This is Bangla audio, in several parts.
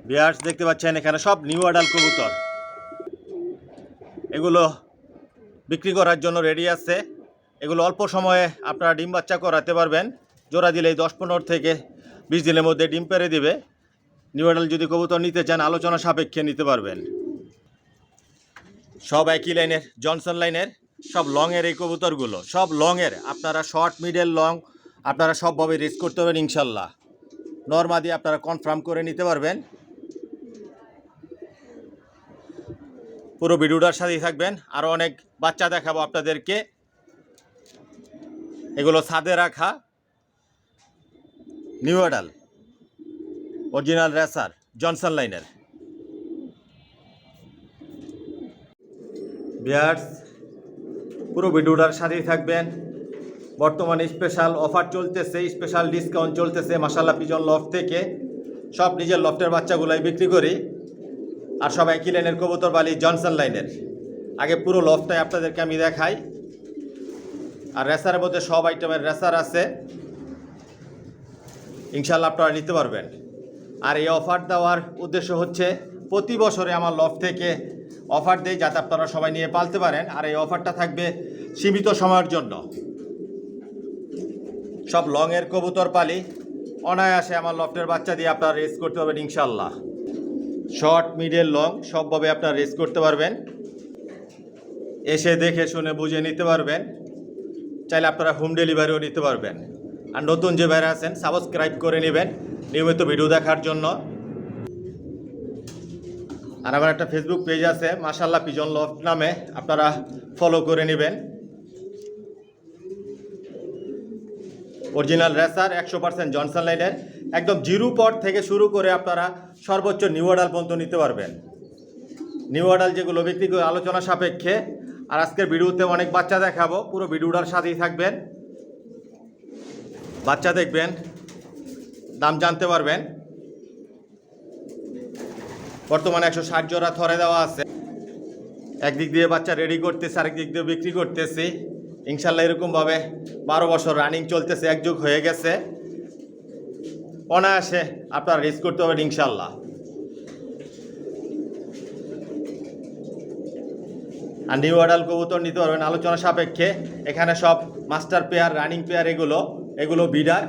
ভিউয়ার্স দেখতে পাচ্ছেন এখানে সব নিউ অ্যাডাল কবুতর, এগুলো বিক্রি করার জন্য রেডি আছে। এগুলো অল্প সময়ে আপনারা ডিম বাচ্চা করাতে পারবেন। জোড়া দিলেই 10-15 থেকে 20 দিনের মধ্যে ডিম পেড়ে দিবে। নিউ অ্যাডাল যদি কবুতর নিতে চান আলোচনা সাপেক্ষে নিতে পারবেন। সব একই লাইনের, জনসন লাইনের, সব লংয়ের এই কবুতরগুলো, সব লংয়ের। আপনারা শর্ট, মিডল, লং আপনারা সবভাবে রেস করতে পারবেন ইনশাল্লাহ। নর্মা দিয়ে আপনারা কনফার্ম করে নিতে পারবেন। পুরো ভিডিওটার সাথেই থাকবেন, আরও অনেক বাচ্চা দেখাবো আপনাদেরকে। এগুলো ছাদে রাখা new adult original racer Johnson লাইনের। ভিউয়ার্স পুরো ভিডিওটার সাথেই থাকবেন। বর্তমানে স্পেশাল অফার চলতেছে, স্পেশাল ডিসকাউন্ট চলতেছে মাশাআল্লাহ পিজন লফট থেকে। সব নিজের লফটের বাচ্চাগুলাই বিক্রি করি, আর সব একই লাইনের কবুতর বালি জনসন লাইনের। আগে পুরো লফটাই আপনাদেরকে আমি দেখাই। আর রেসারের মধ্যে সব আইটেমের রেসার আছে, ইনশাল্লাহ আপনারা নিতে পারবেন। আর এই অফার দেওয়ার উদ্দেশ্য হচ্ছে প্রতি বছরে আমার লফট থেকে অফার দেই যাতে আপনারা সবাই নিয়ে পালতে পারেন। আর এই অফারটা থাকবে সীমিত সময়ের জন্য। সব লংয়ের কবুতর পালি, অনায়াসে আমার লফটের বাচ্চা দিয়ে আপনারা রেস করতে পারবেন ইনশাল্লাহ। শর্ট, মিডল, লং সবভাবে আপনারা রেস করতে পারবেন। এসে দেখে শুনে বুঝে নিতে পারবেন। চাইলে আপনারা হোম ডেলিভারিও নিতে পারবেন। আর নতুন যে ভাইরা আছেন সাবস্ক্রাইব করে নেবেন নিয়মিত ভিডিও দেখার জন্য। আর আমার একটা ফেসবুক পেজ আছে মাশাআল্লাহ পিজন লফট নামে, আপনারা ফলো করে নেবেন। অরিজিনাল রেসার 100% জনসন লাইনের, একদম জিরো পট থেকে শুরু করে আপনারা সর্বোচ্চ নিউ অ্যাডাল পর্যন্ত নিতে পারবেন। নিউ অ্যাডাল যেগুলো বিক্রি করে আলোচনা সাপেক্ষে। আর আজকের ভিডিওতে অনেক বাচ্চা দেখাবো, পুরো ভিডিওটার সাথেই থাকবেন। বাচ্চা দেখবেন, দাম জানতে পারবেন। বর্তমানে 160 জোড়া থরে দেওয়া আছে। একদিক দিয়ে বাচ্চা রেডি করতেছে, আরেক দিক দিয়ে বিক্রি করতেছি ইনশাল্লাহ। এরকমভাবে 12 বছর রানিং চলতেছে, একযুগ হয়ে গেছে। অনায়াসে আপনারা রেস করতে পারবেন ইনশাল্লাহ। আর নিউ অ্যাডাল কবুতর নিতে পারবেন আলোচনা সাপেক্ষে। এখানে সব মাস্টার পেয়ার, রানিং পেয়ার, এগুলো বিডার।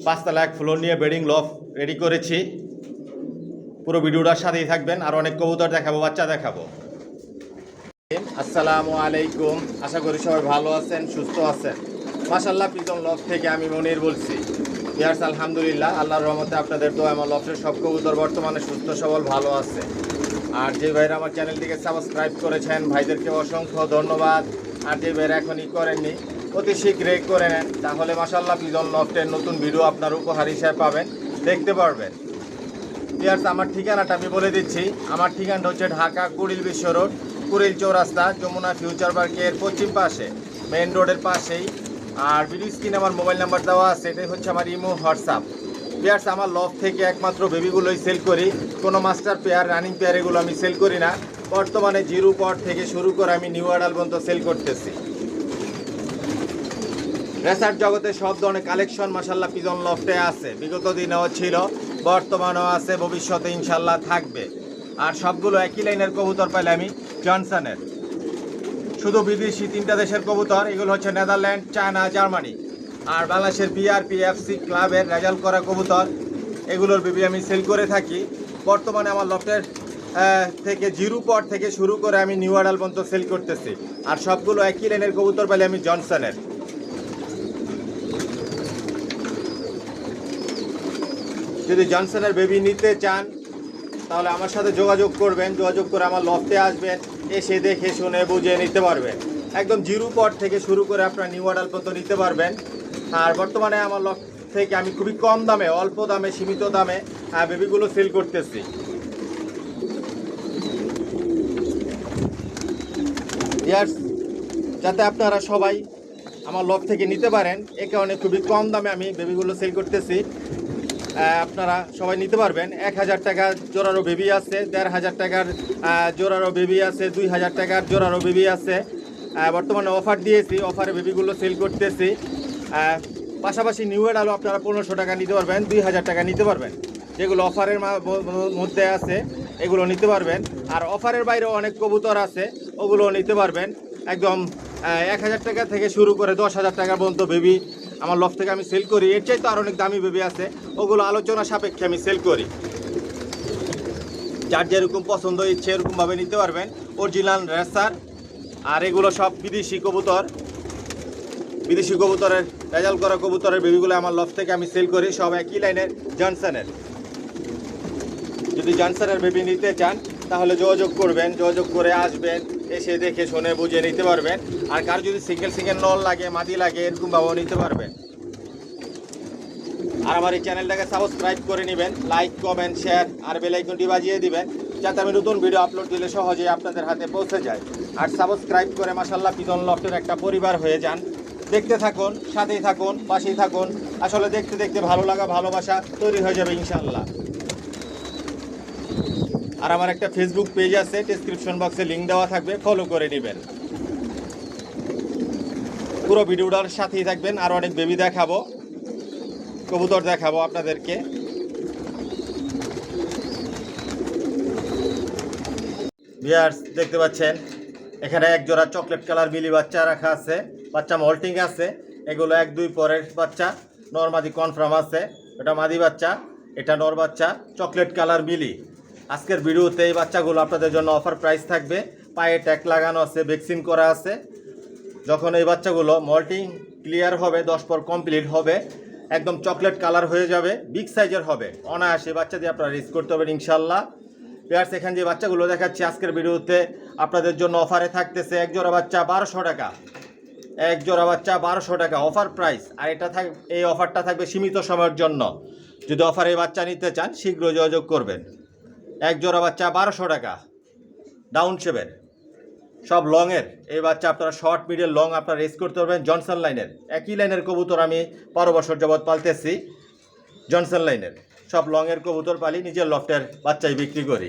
5 তলা 1 ফ্লোর নিয়ে বেডিং লফট রেডি করেছি। পুরো ভিডিওটার সাথেই থাকবেন, আর অনেক কবুতর দেখাবো, বাচ্চা দেখাবো। আসসালামু আলাইকুম, আশা করি সবাই ভালো আছেন, সুস্থ আছেন। মাশাআল্লাহ পিজন লফট থেকে আমি মনির বলছি। ভিউয়ার্স আলহামদুলিল্লাহ, আল্লাহর রহমতে আপনাদের দোয়া আমার লফটের সব কবুতর বর্তমানে সুস্থ সবল ভালো আছে। আর যে ভাইরা আমার চ্যানেলটিকে সাবস্ক্রাইব করেছেন ভাইদেরকে অসংখ্য ধন্যবাদ। আর যে ভাইরা এখনই করেননি অতি শীঘ্রই করে নেন, তাহলে মাশাআল্লাহ পিজন লফটের নতুন ভিডিও আপনার উপহার হিসেবে পাবেন, দেখতে পারবেন। ভিউয়ার্স আমার ঠিকানাটা আমি বলে দিচ্ছি। আমার ঠিকানাটা হচ্ছে ঢাকা কুড়িল বিশ্ব রোড, কুড়িল চৌরাস্তা, যমুনা ফিউচার পার্কের পশ্চিম পাশে, মেইন রোডের পাশেই। আর ভিডিও স্ক্রিনে আমার মোবাইল নাম্বার দেওয়া আছে, এটাই হচ্ছে আমার ইমো, হোয়াটসঅ্যাপ। পেয়ার্স আমার লফট থেকে একমাত্র বেবিগুলোই সেল করি, কোনো মাস্টার পেয়ার, রানিং পেয়ার এগুলো আমি সেল করি না। বর্তমানে জিরো পট থেকে শুরু করে আমি নিউ অ্যাডাল পর্যন্ত সেল করতেছি। রেসার জগতে সব ধরনের কালেকশন মাশাআল্লাহ পিজন লফটে আছে। বিগত দিনেও ছিল, বর্তমানেও আছে, ভবিষ্যতে ইনশাল্লাহ থাকবে। আর সবগুলো একই লাইনের কবুতর পাইলে আমি জনসনের। শুধু বিদেশি 3টা দেশের কবুতর, এগুলো হচ্ছে নেদারল্যান্ড, চায়না, জার্মানি। আর বাংলাদেশের বিআরপিএফসি ক্লাবের রেজাল্ট করা কবুতর, এগুলোর বেবি আমি সেল করে থাকি। বর্তমানে আমার লফটের থেকে জিরো পট থেকে শুরু করে আমি নিউ অ্যাডাল পর্যন্ত সেল করতেছি। আর সবগুলো একই লাইনের কবুতর পাইলে আমি জনসনের। যদি জনসনের বেবি নিতে চান তাহলে আমার সাথে যোগাযোগ করবেন, যোগাযোগ করে আমার লফটে আসবেন, এসে দেখে শুনে বুঝে নিতে পারবেন। একদম জিরো পট থেকে শুরু করে আপনার নিউ অ্যাডাল পর্যন্ত নিতে পারবেন। আর বর্তমানে আমার লফট থেকে আমি খুবই কম দামে, অল্প দামে, সীমিত দামে বেবিগুলো সেল করতেছি। যাতে আপনারা সবাই আমার লফট থেকে নিতে পারেন, এ কারণে খুবই কম দামে আমি বেবিগুলো সেল করতেছি। আপনারা সবাই নিতে পারবেন। 1000 টাকার জোড়ারও বেবি আছে, 1500 টাকার জোড়ারও বেবি আছে, 2000 টাকার জোড়ারও বেবি আছে। বর্তমানে অফার দিয়েছি, অফারে বেবিগুলো সেল করতেছি। পাশাপাশি নিউ এড আলু আপনারা 1500 টাকা নিতে পারবেন, 2000 টাকা নিতে পারবেন। যেগুলো অফারের মধ্যে আছে এগুলো নিতে পারবেন। আর অফারের বাইরেও অনেক কবুতর আছে, ওগুলো নিতে পারবেন। একদম 1000 টাকা থেকে শুরু করে 10,000 টাকা পর্যন্ত বেবি আমার লফট থেকে আমি সেল করি। এর চাইতে আর অনেক দামি বেবি আছে, ওগুলো আলোচনা সাপেক্ষে আমি সেল করি। যার যেরকম পছন্দ ইচ্ছে এরকমভাবে নিতে পারবেন। Original racer. আর এগুলো সব বিদেশি কবুতর, বিদেশি কবুতরের রেজাল্ট করা কবুতরের বেবিগুলো আমার লফট থেকে আমি সেল করি। সব একই লাইনের জনসনের। যদি জনসনের বেবি নিতে চান তাহলে যোগাযোগ করবেন, যোগাযোগ করে আসবেন, এসে দেখে শুনে বুঝে নিতে পারবেন। আর কার যদি সিঙ্গেল নল লাগে, মাদি লাগে, এরকমভাবেও নিতে পারবেন। আর আমার এই চ্যানেলটাকে সাবস্ক্রাইব করে নেবেন, লাইক কমেন্ট শেয়ার আর বেল আইকনটি বাজিয়ে দিবেন, যাতে আমি নতুন ভিডিও আপলোড দিলে সহজেই আপনাদের হাতে পৌঁছে যায়। আর সাবস্ক্রাইব করে মাশাআল্লাহ পিজন লফটের একটা পরিবার হয়ে যান। দেখতে থাকুন, সাথেই থাকুন, পাশেই থাকুন। আসলে দেখতে দেখতে ভালো লাগা ভালোবাসা তৈরি হয়ে যাবে ইনশাআল্লাহ। আর আমার একটা ফেসবুক পেজ আছে, ডেসক্রিপশন বক্সে লিঙ্ক দেওয়া থাকবে, ফলো করে নেবেন। পুরো ভিডিওটার সাথেই থাকবেন। আর অনেক বেবি দেখাবো, কবুতর দেখাবো আপনাদেরকে। ভিউয়ার্স দেখতে পাচ্ছেন এখানে এক জোড়া চকলেট কালার মিলি বাচ্চা রাখা আছে, বাচ্চা মল্টিং আছে। এগুলো 1-2 পরের বাচ্চা, নরমাদি কনফার্ম আছে। এটা মাদি বাচ্চা, এটা নর বাচ্চা, চকলেট কালার মিলি। আজকের ভিডিওতে এই বাচ্চাগুলো আপনাদের জন্য অফার প্রাইস থাকবে। পায়ে ট্যাগ লাগানো আছে, ভ্যাকসিন করা আছে। যখন এই বাচ্চাগুলো মল্টিং ক্লিয়ার হবে, 10 পর কমপ্লিট হবে, একদম চকলেট কালার হয়ে যাবে, বিগ সাইজের হবে। অনায়াসে বাচ্চা দিয়ে আপনারা রিস্ক করতে পারবেন ইনশাল্লাহ। পেয়ার্স এখানে যে বাচ্চাগুলো দেখাচ্ছি আজকের ভিডিওতে আপনাদের জন্য অফারে থাকতেছে এক জোড়া বাচ্চা 1200 টাকা। এক জোড়া বাচ্চা 1200 টাকা অফার প্রাইস। আর এই অফারটা থাকবে সীমিত সময়ের জন্য। যদি অফারে বাচ্চা নিতে চান শীঘ্র যোগাযোগ করবেন। এক জোড়া বাচ্চা 1200 টাকা, ডাউন শেপের, সব লংয়ের। এই বাচ্চা আপনারা শর্ট মিডিয়াম লং আপনারা রেস করতে পারবেন। জনসন লাইনের, একই লাইনের কবুতর আমি 12 বছর যাবৎ পালতেছি। জনসন লাইনের সব লংয়ের কবুতর পালি, নিজের লফটের বাচ্চাই বিক্রি করি।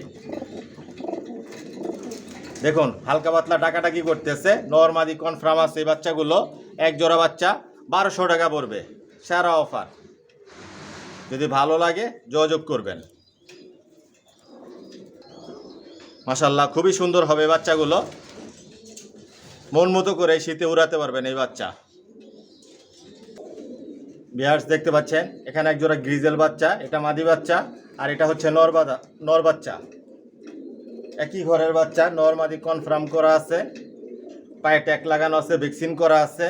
দেখুন হালকা পাতলা ডাকাডাকি করতেছে, নরমাদি কনফার্ম আছে। এই বাচ্চাগুলো এক জোড়া বাচ্চা 1200 টাকা পড়বে, সারা অফার। যদি ভালো লাগে যোগাযোগ করবেন। মাশাআল্লাহ খুবই সুন্দর হবে বাচ্চাগুলো, মন মতো করে শীতে উড়াতে পারবেন এই বাচ্চা। ভিউয়ার্স দেখতে পাচ্ছেন এখানে এক জোড়া গ্রিজেল বাচ্চা, এটা মাদি বাচ্চা। আর এটা হচ্ছে নর বাচ্চা, একই ঘরের বাচ্চা, নর মাদি কনফার্ম করা আছে, পায়ে ট্যাগ লাগানো আছে, ভ্যাকসিন করা আছে।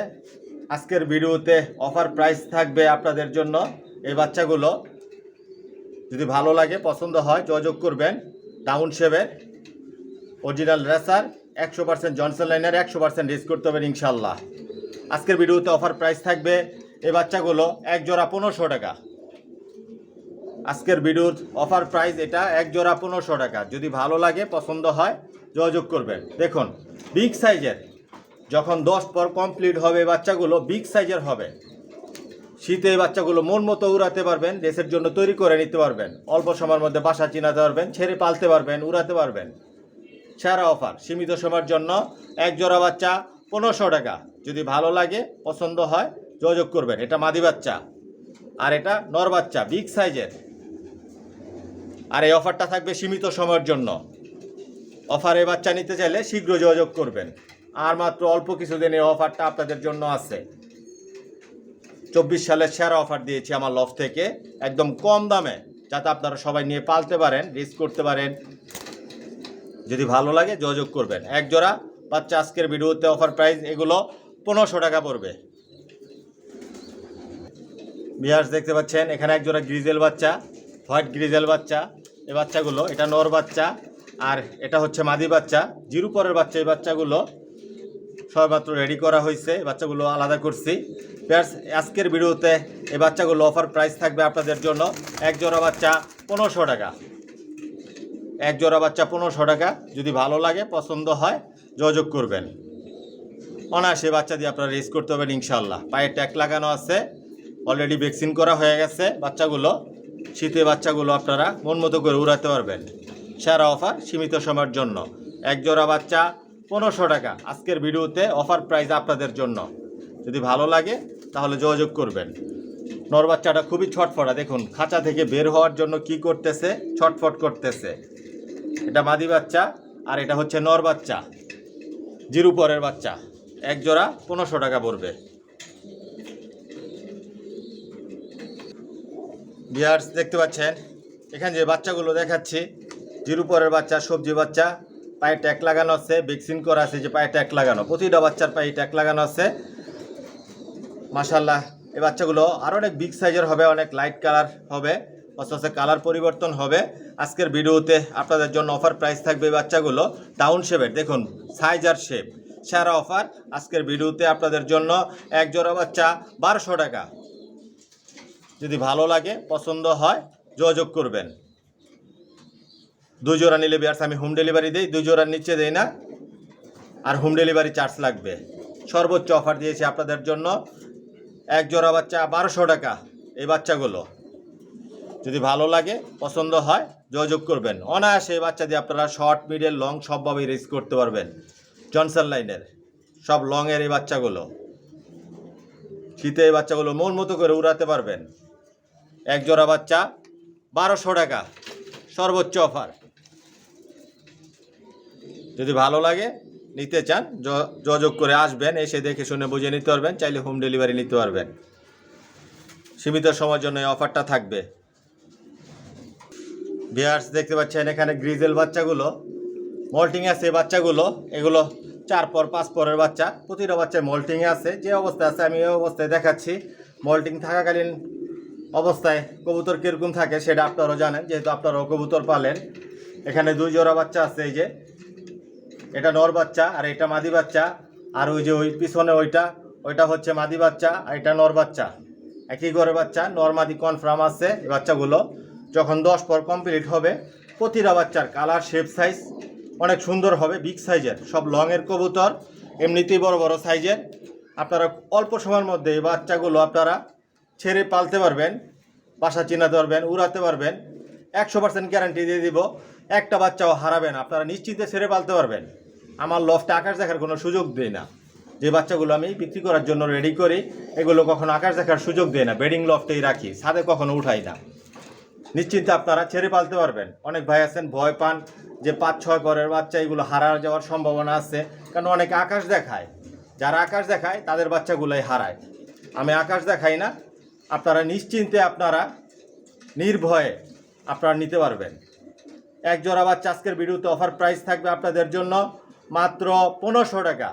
আজকের ভিডিওতে অফার প্রাইস থাকবে আপনাদের জন্য। এই বাচ্চাগুলো যদি ভালো লাগে পছন্দ হয় যোগাযোগ করবেন। ডাউন শেপের, অরিজিনাল রেসার, 100% জনসন লাইনের, 100% রিস্ক করতে হবে ইনশাল্লাহ। আজকের ভিডিওতে অফার প্রাইস থাকবে এই বাচ্চাগুলো এক জোড়া 1500 টাকা। আজকের ভিডিওর অফার প্রাইস এটা, এক জোড়া 1500 টাকা। যদি ভালো লাগে পছন্দ হয় যোগাযোগ করবেন। দেখুন বিগ সাইজের, যখন 10 পর কমপ্লিট হবে বাচ্চাগুলো বিগ সাইজের হবে। শীতে এই বাচ্চাগুলো মন মতো উড়াতে পারবেন, রেসের জন্য তৈরি করে নিতে পারবেন। অল্প সময়ের মধ্যে বাসা চিনাতে পারবেন, ছেড়ে পালতে পারবেন, উড়াতে পারবেন। সারা অফার সীমিত সময়ের জন্য, এক জোড়া বাচ্চা 1500 টাকা। যদি ভালো লাগে পছন্দ হয় যোগাযোগ করবেন। এটা মাদি বাচ্চা আর এটা নর বাচ্চা, বিগ সাইজের। আর এই অফারটা থাকবে সীমিত সময়ের জন্য। অফারে বাচ্চা নিতে চাইলে শীঘ্র যোগাযোগ করবেন। আর মাত্র অল্প কিছুদিন এই অফারটা আপনাদের জন্য আছে। 24 সালের সেরা অফার দিয়েছি আমার লফট থেকে, একদম কম দামে, যাতে আপনারা সবাই নিয়ে পালতে পারেন, রিস্ক করতে পারেন। যদি ভালো লাগে যোগাযোগ করবেন। এক জোড়া বাচ্চা আজকের ভিডিওতে অফার প্রাইস এগুলো 1500 টাকা পড়বে। ভিউয়ার্স দেখতে পাচ্ছেন এখানে এক জোড়া গ্রিজেল বাচ্চা, হোয়াইট গ্রিজেল বাচ্চা। এই বাচ্চাগুলো, এটা নর বাচ্চা আর এটা হচ্ছে মাদি বাচ্চা, জিরো পরের বাচ্চা। এই বাচ্চাগুলো সবেমাত্র রেডি করা হয়েছে, এই বাচ্চাগুলো আলাদা করছি। ভিউয়ার্স আজকের ভিডিওতে এই বাচ্চাগুলো অফার প্রাইস থাকবে আপনাদের জন্য এক জোড়া বাচ্চা 1500 টাকা। এক জোড়া বাচ্চা 1500 টাকা। যদি ভালো লাগে পছন্দ হয় যোগাযোগ করবেন। অনায়াসে বাচ্চা দিয়ে আপনারা রেস করতে হবেন ইনশাল্লাহ। পায়ে ট্যাগ লাগানো আছে, অলরেডি ভ্যাকসিন করা হয়ে গেছে বাচ্চাগুলো। শীতে বাচ্চাগুলো আপনারা মন মতো করে উড়াতে পারবেন। সেরা অফার সীমিত সময়ের জন্য, এক জোড়া বাচ্চা 1500 টাকা। আজকের ভিডিওতে অফার প্রাইস আপনাদের জন্য। যদি ভালো লাগে তাহলে যোগাযোগ করবেন। নর বাচ্চাটা খুবই ছটফটা, দেখুন খাঁচা থেকে বের হওয়ার জন্য কি করতেছে, ছটফট করতেছে। এটা মাদি বাচ্চা আর এটা হচ্ছে নর বাচ্চা, জিরো পরের বাচ্চা। এক জোড়া 1500 টাকা পড়বে। ভিউয়ার্স দেখতে পাচ্ছেন এখানে যে বাচ্চাগুলো দেখাচ্ছি, জিরো পরের বাচ্চা, সবজি বাচ্চা, পায়ে ট্যাগ লাগানো আছে, ভ্যাকসিন করা আছে, যে পায়ে ট্যাগ লাগানো, প্রতিটা বাচ্চার পায়ে ট্যাগ লাগানো আছে। মাশাআল্লাহ এই বাচ্চাগুলো আরও অনেক বিগ সাইজের হবে, অনেক লাইট কালার হবে, আস্তে আস্তে কালার পরিবর্তন হবে। আজকের ভিডিওতে আপনাদের জন্য অফার প্রাইস থাকবে এই বাচ্চাগুলো ডাউন শেপের, দেখুন সাইজ আর শেপ, সেরা অফার আজকের ভিডিওতে আপনাদের জন্য। এক জোড়া বাচ্চা 1200 টাকা। যদি ভালো লাগে, পছন্দ হয়, যোগাযোগ করবেন। 2 জোড়া নিলে ভিউয়ার্স আমি হোম ডেলিভারি দিই, 2 জোড়ার নিচে দেই না, আর হোম ডেলিভারি চার্জ লাগবে। সর্বোচ্চ অফার দিয়েছি আপনাদের জন্য। এক জোড়া বাচ্চা 1200 টাকা। এই বাচ্চাগুলো যদি ভালো লাগে, পছন্দ হয়, যোগাযোগ করবেন। অনায়াসে এই বাচ্চা দিয়ে আপনারা শর্ট, মিডিয়াম, লং সবভাবেই রেস করতে পারবেন। জনসন লাইনের সব লংয়ের এই বাচ্চাগুলো, শীতে এই বাচ্চাগুলো মন মতো করে উড়াতে পারবেন। এক জোড়া বাচ্চা 1200 টাকা, সর্বোচ্চ অফার। যদি ভালো লাগে, নিতে চান, যোগাযোগ করে আসবেন, এসে দেখে শুনে বুঝে নিতে পারবেন। চাইলে হোম ডেলিভারি নিতে পারবেন। সীমিত সময়ের জন্য এই অফারটা থাকবে। ভিউয়ার্স দেখতে পাচ্ছেন এখানে গ্রিজেল বাচ্চাগুলো মল্টিং আছে। বাচ্চাগুলো এগুলো 4 পর 5 পরের বাচ্চা, প্রতিটা বাচ্চায় মল্টিংয়ে আছে। যে অবস্থায় আছে আমি এই অবস্থায় দেখাচ্ছি। মল্টিং থাকাকালীন অবস্থায় কবুতর কীরকম থাকে সেটা আপনারাও জানেন, যেহেতু আপনারাও কবুতর পালেন। এখানে 2 জোড়া বাচ্চা আছে, এই যে এটা নর বাচ্চা আর এটা মাদি বাচ্চা, আর ওই যে ওই পিছনে ওইটা হচ্ছে মাদি বাচ্চা আর এটা নর বাচ্চা। একই ঘরের বাচ্চা, নর মাদি কনফার্ম আছে। এই বাচ্চাগুলো যখন 10 পর কমপ্লিট হবে, প্রতিটা বাচ্চার কালার, শেপ, সাইজ অনেক সুন্দর হবে, বিগ সাইজের, সব লংয়ের কবুতর, এমনিতেই বড় বড় সাইজের। আপনারা অল্প সময়ের মধ্যে এই বাচ্চাগুলো আপনারা ছেড়ে পালতে পারবেন, বাসা চিনাতে পারবেন, উড়াতে পারবেন। 100% গ্যারান্টি দিয়ে দিব, একটা বাচ্চাও হারাবেন, আপনারা নিশ্চিন্তে ছেড়ে পালতে পারবেন। আমার লফটে আকাশ দেখার কোনো সুযোগ দেয় না। যে বাচ্চাগুলো আমি বিক্রি করার জন্য রেডি করি, এগুলো কখনো আকাশ দেখার সুযোগ দেয় না, বেডিং লফটেই রাখি, ছাদে কখনো উঠাই না। নিশ্চিন্তে আপনারা ছেড়ে পালতে পারবেন। অনেক ভাই আছেন ভয় পান যে 5-6 পরের বাচ্চা এগুলো হারা যাওয়ার সম্ভাবনা আছে, কারণ অনেকে আকাশ দেখায়। যারা আকাশ দেখায় তাদের বাচ্চাগুলোই হারায়। আমি আকাশ দেখাই না, আপনারা নিশ্চিন্তে, আপনারা নির্ভয়ে আপনারা নিতে পারবেন। এক জোড়া বাচ্চা আজকের ভিডিওতে অফার প্রাইস থাকবে আপনাদের জন্য মাত্র 1500 টাকা।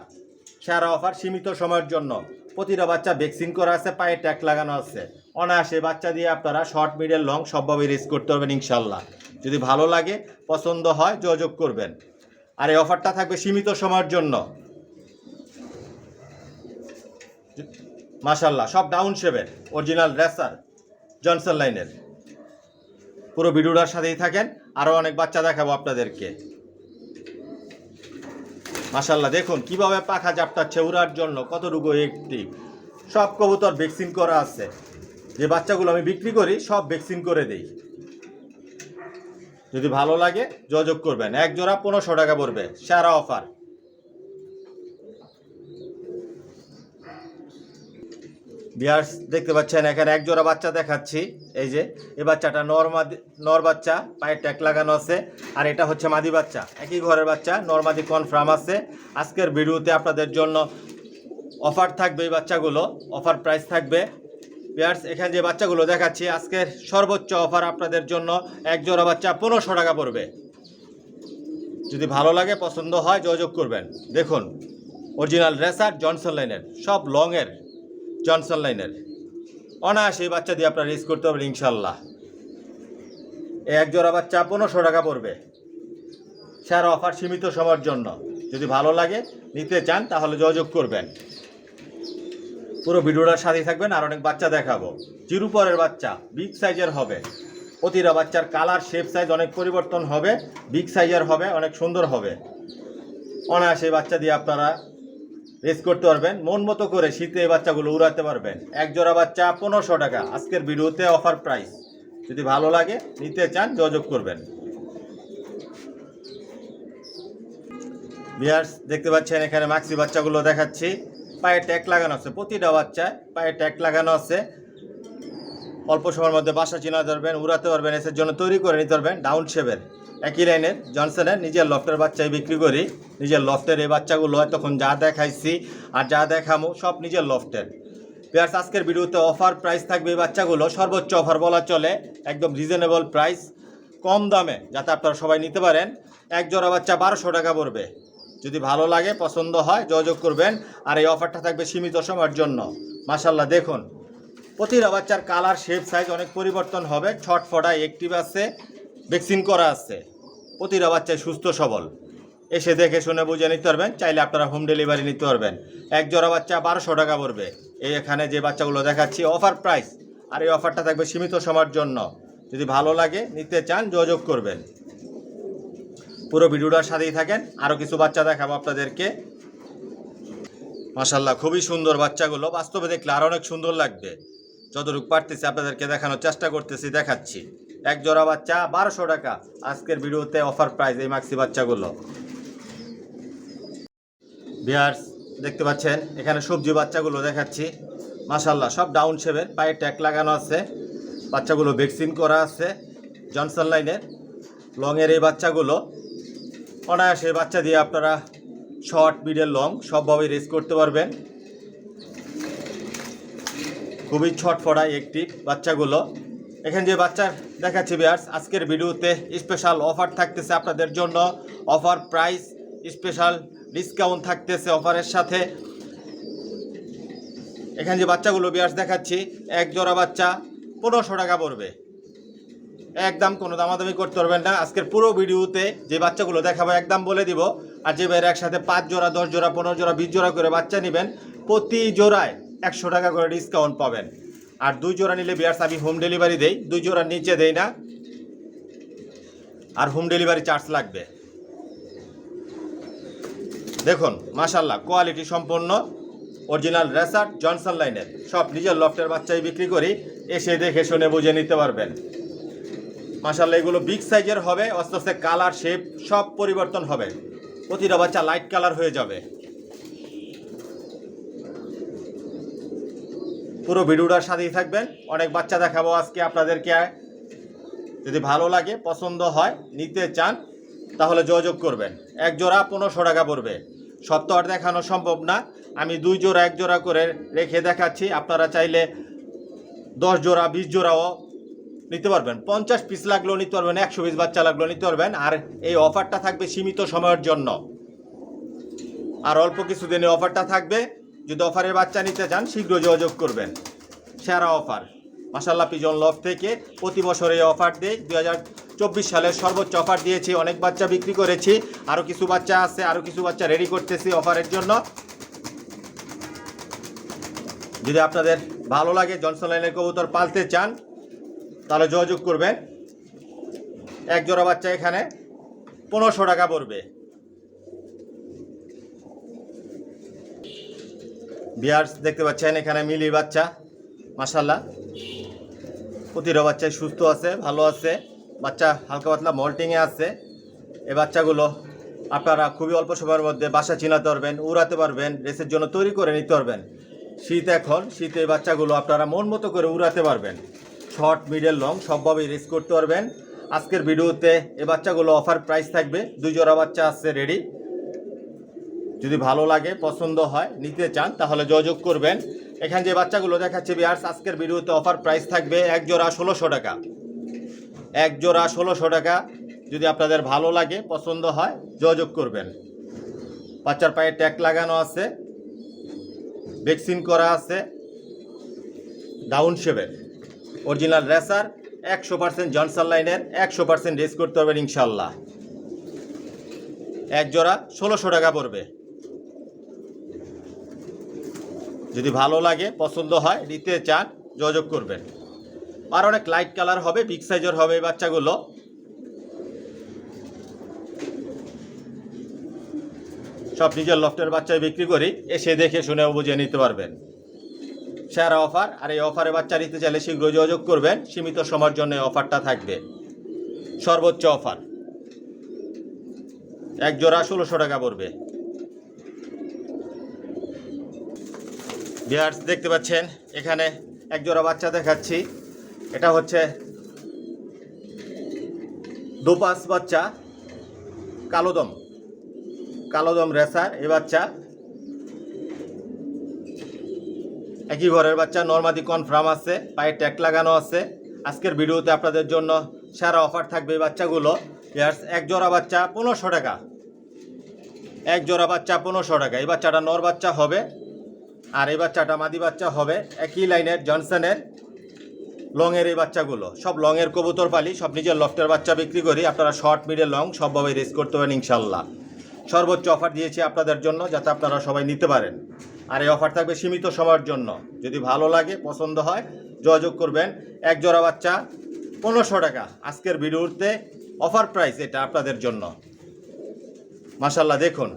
সেরা অফার, সীমিত সময়ের জন্য। প্রতিটা বাচ্চা ভ্যাকসিন করা আছে, পায়ে ট্যাগ লাগানো আছে। অনায়াসে বাচ্চা দিয়ে আপনারা শর্ট, মিডিয়াম, লং সবভাবে রেস করতে পারবেন ইনশাল্লাহ। যদি ভালো লাগে, পছন্দ হয়, যোগাযোগ করবেন। আর এই অফারটা থাকবে সীমিত সময়ের জন্য। মাশাল্লাহ সব ডাউন শেপের, অরিজিনাল রেসার, জনসন লাইনের। পুরো ভিডিওটার সাথেই থাকেন, আরও অনেক বাচ্চা দেখাবো আপনাদেরকে। মাশাল্লাহ দেখুন কিভাবে পাখা জাপটাচ্ছে উড়ার জন্য, কতটুকু অ্যাক্টিভ। সব কবুতর ভ্যাকসিন করা আছে। যে বাচ্চাগুলো আমি বিক্রি করি সব ভ্যাকসিন করে দেই। যদি ভালো লাগে, যোগাযোগ করবেন। এক জোড়া 1500 টাকা পড়বে, সেরা অফার। ভিউয়ার্স দেখতে পাচ্ছেন এখানে এক জোড়া বাচ্চা দেখাচ্ছি। এই যে এই বাচ্চাটা নর বাচ্চা, পায়ে ট্যাগ লাগানো আছে, আর এটা হচ্ছে মাদি বাচ্চা, একই ঘরের বাচ্চা, নরমাদি কনফার্ম আছে। আজকের ভিডিওতে আপনাদের জন্য অফার থাকবে, এই বাচ্চাগুলো অফার প্রাইস থাকবে। ভিউয়ার্স এখানে যে বাচ্চাগুলো দেখাচ্ছি, আজকের সর্বোচ্চ অফার আপনাদের জন্য। এক জোড়া বাচ্চা 1500 টাকা পড়বে। যদি ভালো লাগে, পছন্দ হয়, যোগাযোগ করবেন। দেখুন অরিজিনাল রেসার, জনসন লাইনের, সব লংয়ের জনসন লাইনের। অনায়াসে বাচ্চা দিয়ে আপনারা রেস করতে পারবেন ইনশাল্লাহ। এক জোড়া বাচ্চা 1500 টাকা পড়বে। সেরা অফার, সীমিত সময়ের জন্য। যদি ভালো লাগে, নিতে চান, তাহলে যোগাযোগ করবেন। পুরো ভিডিওটার সাথেই থাকবেন, আর অনেক বাচ্চা দেখাবো। জিরো পরের বাচ্চা, বিগ সাইজের হবে। প্রতিটা বাচ্চার কালার, শেপ, সাইজ অনেক পরিবর্তন হবে, বিগ সাইজের হবে, অনেক সুন্দর হবে। অনায়াসে বাচ্চা দিয়ে আপনারা রেস করতে পারবেন, মন মতো করে শীতে এই বাচ্চাগুলো উড়াতে পারবেন। এক জোড়া বাচ্চা 1500 টাকা, আজকের ভিডিওতে অফার প্রাইস। যদি ভালো লাগে, নিতে চান, যোগাযোগ করবেন। ভিউয়ার্স দেখতে পাচ্ছেন এখানে মাক্সি বাচ্চাগুলো দেখাচ্ছি। পায়ে ট্যাগ লাগানো আছে, প্রতিটা বাচ্চায় পায়ে ট্যাগ লাগানো আছে। অল্প সময়ের মধ্যে বাসা চিনা ধরবেন, উড়াতে পারবেন, এসের জন্য তৈরি করে নিতে পারবেন। ডাউন শেপের একই লাইনের জনসনের নিজের লফটের বাচ্চাই বিক্রি করি। নিজের লফটের এই বাচ্চাগুলো তখন যা দেখাইছি আর যা দেখামো সব নিজের লফটের। ভিউয়ার্স, আজকের ভিডিওতে অফার প্রাইস থাকবে এই বাচ্চাগুলো, সর্বোচ্চ অফার বলা চলে, একদম রিজনেবল প্রাইস, কম দামে, যাতে আপনারা সবাই নিতে পারেন। এক জোড়া বাচ্চা 1200 টাকা পড়বে। যদি ভালো লাগে, পছন্দ হয়, যোগাযোগ করবেন। আর এই অফারটা থাকবে সীমিত সময়ের জন্য। মাশাআল্লাহ, দেখুন প্রতিটা বাচ্চার কালার, শেপ, সাইজ অনেক পরিবর্তন হবে। ছটফটা অ্যাক্টিভ আছে, ভ্যাকসিন করা আছে। প্রতিটা বাচ্চায় সুস্থ সবল, এসে দেখে শুনে বুঝে নিতে পারবেন। চাইলে আপনারা হোম ডেলিভারি নিতে পারবেন। এক জোড়া বাচ্চা 1200 টাকা পড়বে। এই এখানে যে বাচ্চাগুলো দেখাচ্ছি অফার প্রাইস, আর এই অফারটা থাকবে সীমিত সময়ের জন্য। যদি ভালো লাগে, নিতে চান, যোগাযোগ করবেন। পুরো ভিডিওটার সাথেই থাকেন, আরও কিছু বাচ্চা দেখাবো আপনাদেরকে। মাশাআল্লাহ, খুবই সুন্দর বাচ্চাগুলো, বাস্তবে দেখলে আরও অনেক সুন্দর লাগবে। যতটুকু পারতেছি আপনাদেরকে দেখানোর চেষ্টা করতেছি, দেখাচ্ছি। এক জোড়া বাচ্চা 1200 টাকা আজকের ভিডিওতে অফার প্রাইস এই মাক্সি বাচ্চাগুলো। ভিউয়ার্স, দেখতে পাচ্ছেন এখানে সবজি বাচ্চাগুলো দেখাচ্ছি। মাশাআল্লাহ, সব ডাউন শেপের, পায়ে ট্যাগ লাগানো আছে। বাচ্চাগুলো ভ্যাকসিন করা আছে। জনসন লাইনের লংয়ের এই বাচ্চাগুলো অনায়াসে বাচ্চা দিয়ে আপনারা শর্ট, মিডল, লং সবভাবেই রেস করতে পারবেন। খুবই ছটফটা অ্যাক্টিভ বাচ্চাগুলো। এখানে যে বাচ্চা দেখাচ্ছি ভিউয়ার্স, আজকের ভিডিওতে স্পেশাল অফার থাকতেছে আপনাদের জন্য। অফার প্রাইস, স্পেশাল ডিসকাউন্ট থাকতেছে অফারের সাথে। এখানে যে বাচ্চাগুলো ভিউয়ার্স দেখাচ্ছি, এক জোড়া বাচ্চা 1500 টাকা পড়বে। একদম কোনো দামাদামি করতে পারবেন না। আজকের পুরো ভিডিওতে যে বাচ্চাগুলো দেখাবো একদম বলে দিব। আর যে ভাইয়ের একসাথে 5 জোড়া, 10 জোড়া, 15 জোড়া, 20 জোড়া করে বাচ্চা নেবেন, প্রতি জোড়ায় 100 টাকা করে ডিসকাউন্ট পাবেন। আর 2 জোড়া নিলে ভিউয়ার্স আমি হোম ডেলিভারি দেই, 2 জোড়ার নিচে দেই না, আর হোম ডেলিভারি চার্জ লাগবে। দেখুন মাশাআল্লাহ, কোয়ালিটি সম্পন্ন অরিজিনাল রেসার জনসন লাইনের, সব নিজের লফটের বাচ্চাই বিক্রি করি। এসে দেখে শুনে বুঝে নিতে পারবেন। মাশাআল্লাহ, এগুলো বিগ সাইজের হবে। আস্তে আস্তে কালার, শেপ সব পরিবর্তন হবে। প্রতিটা বাচ্চা লাইট কালার হয়ে যাবে। পুরো ভিডিওটার সাথেই থাকবেন। অনেক বাচ্চা দেখাবো আজকে আপনাদেরকে। যদি ভালো লাগে, পছন্দ হয়, নিতে চান, তাহলে যোগাযোগ করবেন। এক জোড়া 1500 টাকা পড়বে। সব তো আর দেখানো সম্ভব না। আমি 2 জোড়া, 1 জোড়া করে রেখে দেখাচ্ছি। আপনারা চাইলে 10 জোড়া, 20 জোড়াও নিতে পারবেন। 50 পিস লাগলেও নিতে পারবেন, 120 বাচ্চা লাগলেও নিতে পারবেন। আর এই অফারটা থাকবে সীমিত সময়ের জন্য। আর অল্প কিছুদিনে অফারটা থাকবে। যদি অফারের বাচ্চা নিতে চান, শীঘ্র যোগাযোগ করবেন। সেরা অফার মাশাআল্লাহ, পিজন লফট থেকে প্রতি বছর এই অফার দেই। 2024 সালের সর্বোচ্চ অফার দিয়েছি, অনেক বাচ্চা বিক্রি করেছি। আরও কিছু বাচ্চা আছে, আরও কিছু বাচ্চা রেডি করতেছি অফারের জন্য। যদি আপনাদের ভালো লাগে, জনসন লাইনের কবুতর পালতে চান, তাহলে যোগাযোগ করবেন। এক জোড়া বাচ্চা এখানে 1500 টাকা পড়বে। ভিউয়ার্স, দেখতে পাচ্ছেন এখানে মিলি বাচ্চা। মাশাআল্লাহ, প্রতিটা বাচ্চাই সুস্থ আছে, ভালো আছে। বাচ্চা হালকা পাতলা মল্টিংয়ে আছে। এই বাচ্চাগুলো আপনারা খুবই অল্প সময়ের মধ্যে বাসা চিনাতে পারবেন, উড়াতে পারবেন, রেসের জন্য তৈরি করে নিতে পারবেন। শীত এখন, শীতে এই বাচ্চাগুলো আপনারা মন মতো করে উড়াতে পারবেন। শর্ট, মিডল, লং সবভাবেই রেস করতে পারবেন। আজকের ভিডিওতে এই বাচ্চাগুলো অফার প্রাইস থাকবে। 2 জোড়া বাচ্চা আছে রেডি। যদি ভালো লাগে, পছন্দ হয়, নিতে চান, তাহলে যোগাযোগ করবেন। এখানে যে বাচ্চাগুলো দেখাচ্ছে ভিউয়ার্স, আজকের ভিডিওতে অফার প্রাইস থাকবে এক জোড়া 1600 টাকা। এক জোড়া 1600 টাকা। যদি আপনাদের ভালো লাগে, পছন্দ হয়, যোগাযোগ করবেন। বাচ্চার পায়ে ট্যাগ লাগানো আছে, ভ্যাকসিন করা আছে, ডাউন শেপের অরিজিনাল রেসার, 100% জনসন লাইনের, 100% রেস করতে পারবেন ইনশাল্লাহ। এক জোড়া 1600 টাকা পড়বে। যদি ভালো লাগে, পছন্দ হয়, নিতে চান, যোগাযোগ করবেন। আর অনেক লাইট কালার হবে, বিগ সাইজের হবে এই বাচ্চাগুলো। সব নিজের লফটের বাচ্চাই বিক্রি করি। এসে দেখে শুনেও বুঝে নিতে পারবেন। সেরা অফার। আর এই অফারে বাচ্চা নিতে চাইলে শীঘ্র যোগাযোগ করবেন। সীমিত সময়ের জন্য অফারটা থাকবে, সর্বোচ্চ অফার। এক জোড়া 1600 টাকা পড়বে। ভিউয়ার্স দেখতে পাচ্ছেন এখানে এক জোড়া বাচ্চা দেখাচ্ছি। এটা হচ্ছে দোপাস বাচ্চা, কালোদম রেসার। এই বাচ্চা একই ঘরের বাচ্চা, নরমাদি কনফার্ম আছে, পায়ে ট্যাগ লাগানো আছে। আজকের ভিডিওতে আপনাদের জন্য সেরা অফার থাকবে এই বাচ্চাগুলো। ভিউয়ার্স এক জোড়া বাচ্চা 1500 টাকা, এক জোড়া বাচ্চা 1500 টাকা। এই বাচ্চাটা নর বাচ্চা হবে আর এই বাচ্চাটা মাদি বাচ্চা হবে। একই লাইনের জনসনের লংয়ের এই বাচ্চাগুলো সব লংয়ের কবুতর পালি, সব নিজের লফটের বাচ্চা বিক্রি করি। আপনারা শর্ট মিডল লং সবভাবে রেস করতে পারেন ইনশাল্লাহ। সর্বোচ্চ অফার দিয়েছি আপনাদের জন্য যাতে আপনারা সবাই নিতে পারেন। আর এই অফার থাকবে সীমিত সময়ের জন্য। যদি ভালো লাগে পছন্দ হয় যোগাযোগ করবেন। এক জোড়া বাচ্চা 1500 টাকা আজকের ভিডিওতে অফার প্রাইস, এটা আপনাদের জন্য। মাশাল্লাহ দেখুন,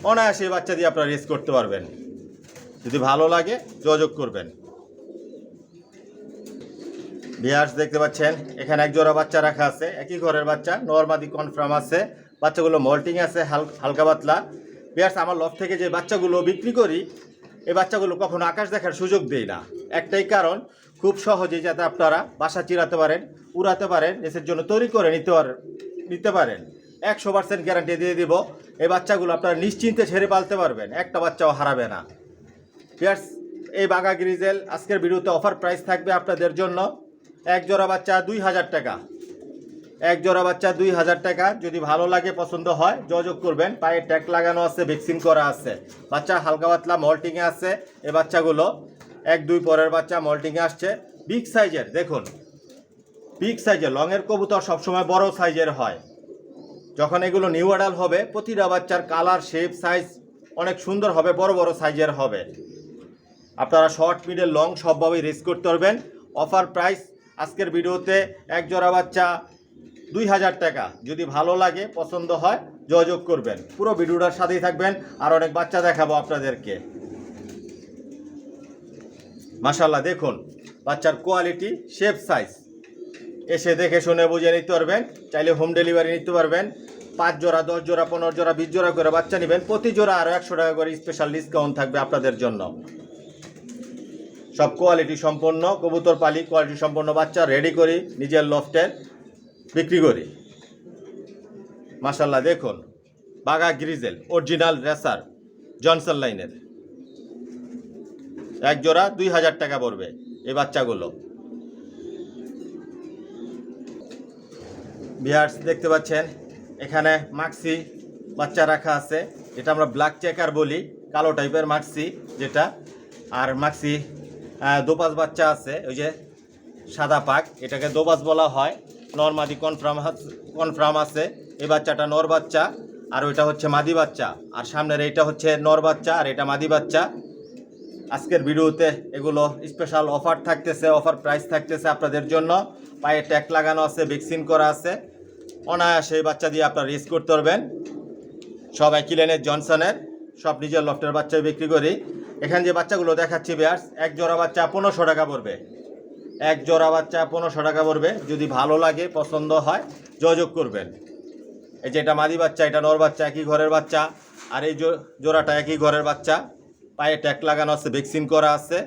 অনায়াসে এই বাচ্চা দিয়ে আপনারা রেস করতে পারবেন। যদি ভালো লাগে যোগাযোগ করবেন। ভিউয়ার্স দেখতে পাচ্ছেন এখানে এক জোড়া বাচ্চা রাখা আছে, একই ঘরের বাচ্চা, নরমাদি কনফার্ম আছে। বাচ্চাগুলো মল্টিং আছে হালকা পাতলা। ভিউয়ার্স আমার লফট থেকে যে বাচ্চাগুলো বিক্রি করি এই বাচ্চাগুলো কখনো আকাশ দেখার সুযোগ দেই না। একটাই কারণ, খুব সহজেই যাতে আপনারা বাসা চিরাতে পারেন, উড়াতে পারেন, এসের জন্য তৈরি করে নিতে পারেন। 100% গ্যারান্টি দিয়ে দিব এই বাচ্চাগুলো আপনারা নিশ্চিন্তে ছেড়ে পালতে পারবেন, একটা বাচ্চাও হারাবে না। ভিউয়ার্স এই বাঘা গ্রিজেল আজকের ভিডিওতে অফার প্রাইস থাকবে আপনাদের জন্য এক জোড়া বাচ্চা 2000 টাকা, এক জোড়া বাচ্চা 2000 টাকা। যদি ভালো লাগে পছন্দ হয় যোগাযোগ করবেন। পায়ে ট্যাগ লাগানো আছে, ভ্যাকসিন করা আছে, বাচ্চা হালকা পাতলা মল্টিংয়ে আছে। এই বাচ্চাগুলো 1-2 পরের বাচ্চা মল্টিংয়ে আসছে। বিগ সাইজের, দেখুন বিগ সাইজের লংয়ের কবুতর সবসময় বড় সাইজের হয়। যখন এগুলো নিউ অ্যাডাল হবে প্রতিটা বাচ্চার কালার শেপ সাইজ অনেক সুন্দর হবে, বড় বড় সাইজের হবে। আপনারা শর্ট মিডল লং সবভাবেই রেস করতে পারবেন। অফার প্রাইস আজকের ভিডিওতে এক জোড়া বাচ্চা 2000 টাকা। যদি ভালো লাগে পছন্দ হয় যোগাযোগ করবেন। পুরো ভিডিওটার সাথেই থাকবেন, আর অনেক বাচ্চা দেখাবো আপনাদেরকে। মাশাল্লাহ দেখুন বাচ্চার কোয়ালিটি, শেপ সাইজ এসে দেখে শুনে বুঝে নিতে পারবেন। চাইলে হোম ডেলিভারি নিতে পারবেন। 5 জোড়া 10 জোড়া 15 জোড়া 20 জোড়া করে বাচ্চা নেবেন, প্রতি জোড়া আরও 100 টাকা করে স্পেশাল ডিসকাউন্ট থাকবে আপনাদের জন্য। সব কোয়ালিটি সম্পন্ন কবুতর পালি, কোয়ালিটি সম্পন্ন বাচ্চা রেডি করি, নিজের লফটের বিক্রি করি। মাশাল্লাহ দেখুন বাঘা গ্রিজেল অরিজিনাল রেসার জনসন লাইনের এক জোড়া 2000 টাকা পড়বে এই বাচ্চাগুলো। ভিউয়ার্স দেখতে পাচ্ছেন এখানে মাক্সি বাচ্চা রাখা আছে, যেটা আমরা ব্ল্যাক চেকার বলি, কালো টাইপের মাক্সি যেটা। আর মাক্সি দোপাস বাচ্চা আছে, ওই যে সাদা পাক, এটাকে দোপাস বলা হয়। নরমাদি কনফার্ম আছে। এই বাচ্চাটা নর বাচ্চা আর ওইটা হচ্ছে মাদি বাচ্চা, আর সামনের এইটা হচ্ছে নর বাচ্চা আর এটা মাদি বাচ্চা। আজকের ভিডিওতে এগুলো স্পেশাল অফার থাকতেছে, অফার প্রাইস থাকতেছে আপনাদের জন্য। পায়ে ট্যাগ লাগানো আছে, ভ্যাকসিন করা আছে। অনায়াসে এই বাচ্চা দিয়ে আপনারা রেস করতে পারবেন। সব একই লাইনের জনসনের, সব নিজের লফটের বাচ্চা বিক্রি করি। এখানে যে বাচ্চাগুলো দেখাচ্ছি ভিউয়ার্স, এক জোড়া বাচ্চা 1500 টাকা পড়বে, এক জোড়া বাচ্চা 1500 টাকা পড়বে। যদি ভালো লাগে পছন্দ হয় যোগাযোগ করবেন। এই যে এটা মাদি বাচ্চা, এটা নর বাচ্চা, একই ঘরের বাচ্চা। আর এই জোড়াটা একই ঘরের বাচ্চা, পায়ে ট্যাগ লাগানো আছে, ভ্যাকসিন করা আছে।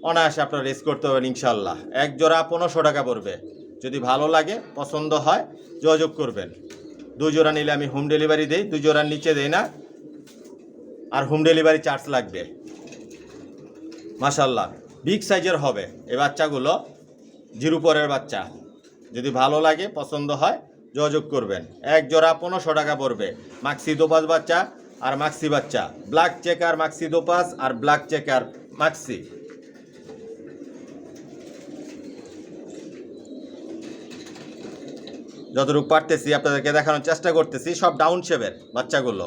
অনায়াসে আপনারা রেস করতে পারবেন ইনশাল্লাহ। এক জোড়া 1500 টাকা পড়বে। যদি ভালো লাগে পছন্দ হয় যোগাযোগ করবেন। 2 জোড়া নিলে আমি হোম ডেলিভারি দিই, 2 জোড়ার নিচে দেই না, আর হোম ডেলিভারি চার্জ লাগবে। মাশাল্লাহ বিগ সাইজের হবে এই বাচ্চাগুলো, 0 পরের বাচ্চা। যদি ভালো লাগে পছন্দ হয় যোগাযোগ করবেন। এক জোড়া 1500 টাকা পড়বে। মাক্সি দোপাস বাচ্চা আর মাক্সি বাচ্চা, ব্ল্যাক চেকার মাক্সি দোপাস আর ব্ল্যাক চেকার মাক্সি। যতটুকু পারতেছি আপনাদেরকে দেখানোর চেষ্টা করতেছি। সব ডাউন শেপের বাচ্চাগুলো,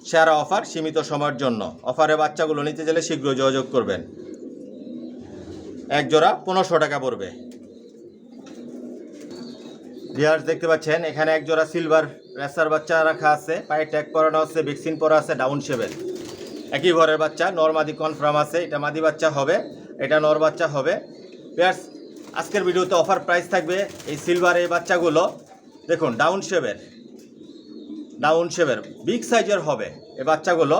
সেরা অফার সীমিত সময়ের জন্য। অফারে বাচ্চাগুলো নিতে গেলে শীঘ্র যোগাযোগ করবেন। এক জোড়া 1500 টাকা পড়বে। ভিউয়ার্স দেখতে পাচ্ছেন এখানে এক জোড়া সিলভার রেসার বাচ্চা রাখা আছে, পায়ে ট্যাগ করানো আছে, ভ্যাকসিন পরা আছে, ডাউন শেপের। একই ঘরের বাচ্চা, নরমাদি কনফার্ম আছে। এটা মাদি বাচ্চা হবে, এটা নর বাচ্চা হবে। ভিউয়ার্স আজকের ভিডিওতে অফার প্রাইস থাকবে এই সিলভার এই বাচ্চাগুলো। দেখুন ডাউন শেপের বিগ সাইজের হবে এই বাচ্চাগুলো।